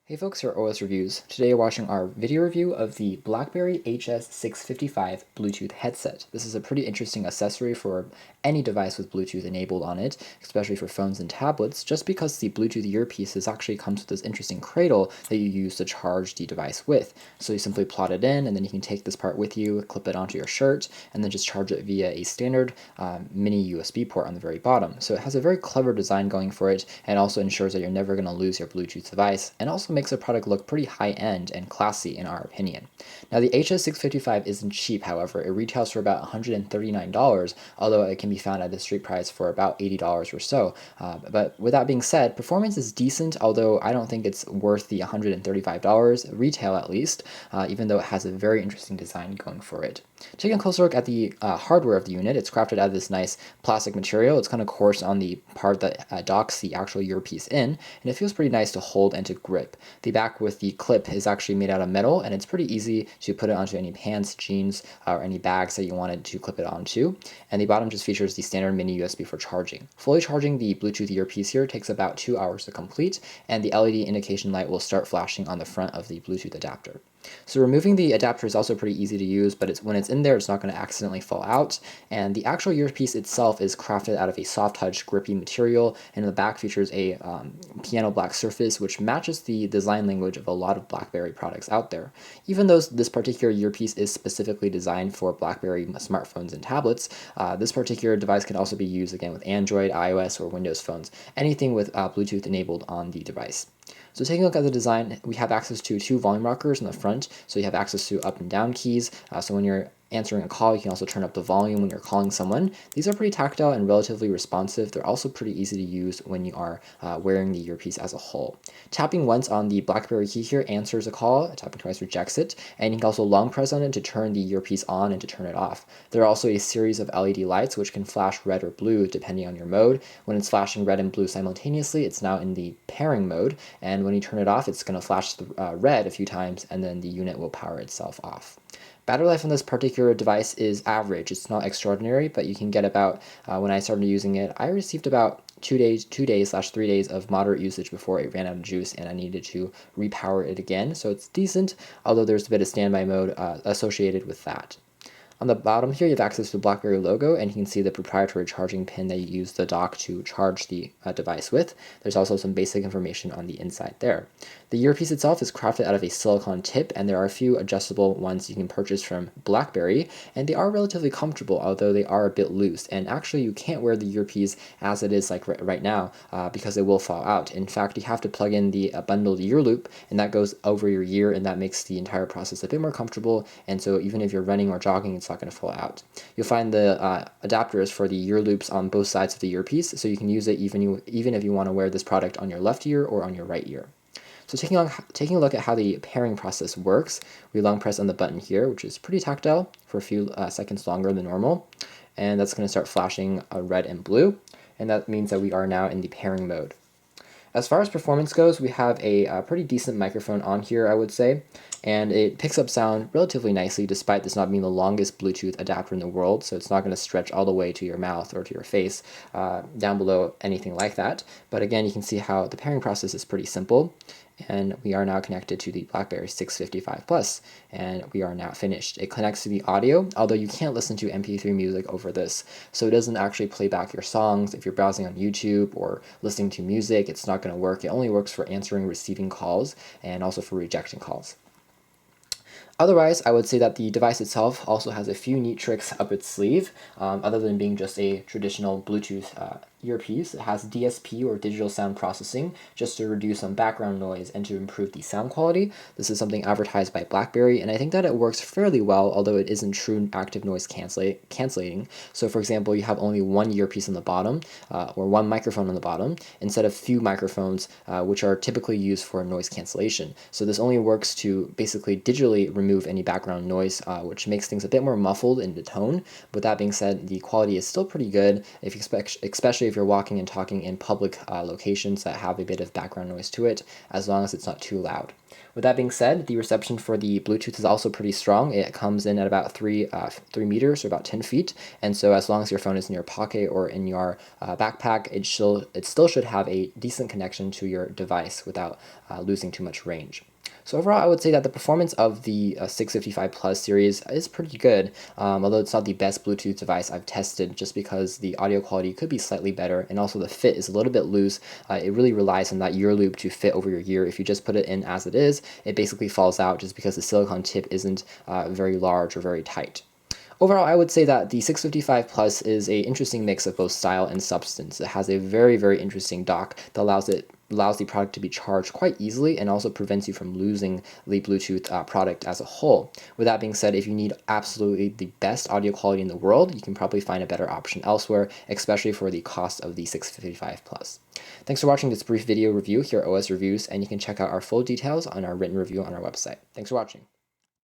Hey folks, here are OS Reviews. Today we're watching our video review of the Blackberry HS655 Bluetooth headset. This is a pretty interesting accessory for any device with Bluetooth enabled on it, especially for phones and tablets, just because the Bluetooth earpieces actually comes with this interesting cradle that you use to charge the device with. So you simply plot it in, and then you can take this part with you, clip it onto your shirt, and then just charge it via a standard mini USB port on the very bottom. So it has a very clever design going for it, and also ensures that you're never going to lose your Bluetooth device, and also makes the product look pretty high-end and classy in our opinion. Now the HS655 isn't cheap, however. It retails for about $139, although it can be found at the street price for about $80 or so. But with that being said, performance is decent, although I don't think it's worth the $135, retail at least, even though it has a very interesting design going for it. Taking a closer look at the hardware of the unit, it's crafted out of this nice plastic material. It's kind of coarse on the part that docks the actual earpiece in, and it feels pretty nice to hold and to grip. The back with the clip is actually made out of metal, and it's pretty easy to put it onto any pants, jeans, or any bags that you wanted to clip it onto. And the bottom just features the standard mini USB for charging. Fully charging the Bluetooth earpiece here takes about 2 hours to complete, and the LED indication light will start flashing on the front of the Bluetooth adapter. So removing the adapter is also pretty easy to use, but when it's in there, it's not going to accidentally fall out. And the actual earpiece itself is crafted out of a soft touch grippy material, and in the back features a piano black surface, which matches the design language of a lot of Blackberry products out there. Even though this particular earpiece is specifically designed for Blackberry smartphones and tablets, this particular device can also be used again with Android, iOS, or Windows phones, anything with Bluetooth enabled on the device. So taking a look at the design, we have access to 2 volume rockers in the front, so you have access to up and down keys. So when you're answering a call, you can also turn up the volume when you're calling someone. These are pretty tactile and relatively responsive. They're also pretty easy to use when you are wearing the earpiece as a whole. Tapping once on the Blackberry key here answers a call, tapping twice rejects it, and you can also long press on it to turn the earpiece on and to turn it off. There are also a series of LED lights which can flash red or blue depending on your mode. When it's flashing red and blue simultaneously, it's now in the pairing mode, and when you turn it off, it's going to flash the red a few times, and then the unit will power itself off. Battery life on this particular device is average. It's not extraordinary, but you can get about, when I started using it, I received about 2 days/3 days of moderate usage before it ran out of juice and I needed to repower it again. So it's decent, although there's a bit of standby mode associated with that. On the bottom here, you have access to the Blackberry logo, and you can see the proprietary charging pin that you use the dock to charge the device with. There's also some basic information on the inside there. The earpiece itself is crafted out of a silicone tip, and there are a few adjustable ones you can purchase from Blackberry, and they are relatively comfortable, although they are a bit loose. And actually, you can't wear the earpiece as it is like right now because it will fall out. In fact, you have to plug in the bundled ear loop, and that goes over your ear, and that makes the entire process a bit more comfortable. And so even if you're running or jogging, it's not going to fall out. You'll find the adapters for the ear loops on both sides of the earpiece, so you can use it even if you want to wear this product on your left ear or on your right ear. So taking a look at how the pairing process works, we long press on the button here, which is pretty tactile for a few seconds longer than normal, and that's going to start flashing red and blue, and that means that we are now in the pairing mode. As far as performance goes, we have a pretty decent microphone on here, I would say, and it picks up sound relatively nicely despite this not being the longest Bluetooth adapter in the world, so it's not going to stretch all the way to your mouth or to your face down below, anything like that. But again, you can see how the pairing process is pretty simple, and we are now connected to the Blackberry 655 Plus, and we are now finished. It connects to the audio, although you can't listen to MP3 music over this, so it doesn't actually play back your songs. If you're browsing on YouTube or listening to music, it's not going to work. It only works for answering and receiving calls, and also for rejecting calls. Otherwise, I would say that the device itself also has a few neat tricks up its sleeve, other than being just a traditional Bluetooth earpiece. It has DSP, or digital sound processing, just to reduce some background noise and to improve the sound quality. This is something advertised by Blackberry, and I think that it works fairly well, although it isn't true active noise cancellating. So for example, you have only one earpiece on the bottom, or one microphone on the bottom, instead of few microphones, which are typically used for noise cancellation. So this only works to basically digitally remove any background noise, which makes things a bit more muffled in the tone. With that being said, the quality is still pretty good, especially if you're walking and talking in public locations that have a bit of background noise to it, as long as it's not too loud. With that being said, the reception for the Bluetooth is also pretty strong. It comes in at about 3 meters, or about 10 feet, and so as long as your phone is in your pocket or in your backpack, it still should have a decent connection to your device without losing too much range. So overall, I would say that the performance of the 655 Plus series is pretty good, although it's not the best Bluetooth device I've tested, just because the audio quality could be slightly better, and also the fit is a little bit loose. It really relies on that ear loop to fit over your ear. If you just put it in as it is, it basically falls out just because the silicone tip isn't very large or very tight. Overall, I would say that the 655 Plus is an interesting mix of both style and substance. It has a very, very interesting dock that allows the product to be charged quite easily, and also prevents you from losing the Bluetooth product as a whole. With that being said, if you need absolutely the best audio quality in the world, you can probably find a better option elsewhere, especially for the cost of the 655 Plus. Thanks for watching this brief video review here at OS Reviews, and you can check out our full details on our written review on our website. Thanks for watching.